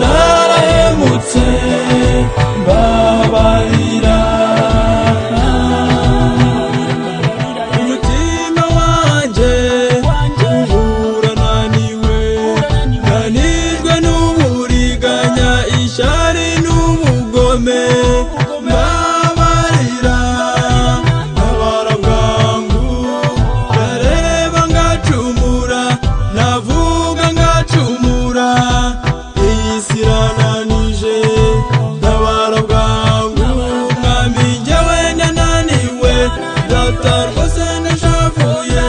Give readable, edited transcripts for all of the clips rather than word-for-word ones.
narahemutse mbabarira umutima wanje uhura naniwe nanizwe n'uburiganya ishari n'ubugome mbabarira ntabara bwangu ndareba ngacumura navuga ngacumura iyi si irananije ntabara bwangu mwami njyewe ndananiwe data rwose ndashavuye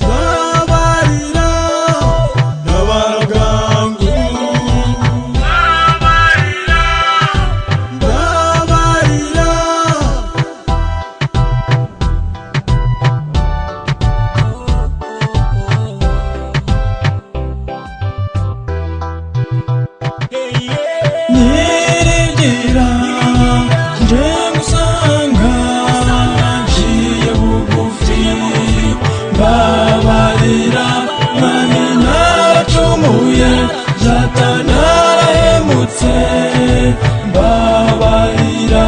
mbabarira ntabara bwangu mbabarira niringira nje musanga ngiye bugufi mbabarira mwami naracumuye data narahemutse mbabarira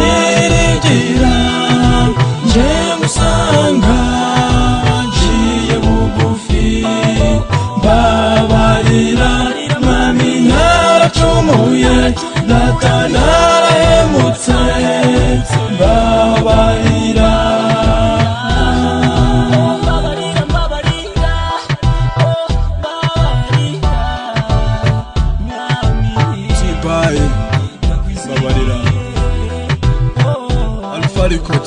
niringira nje musanga ngiye bugufi mbabarira mwami naracumuye data narahemutse mbabarira Tibaye mbabarira Alpha Record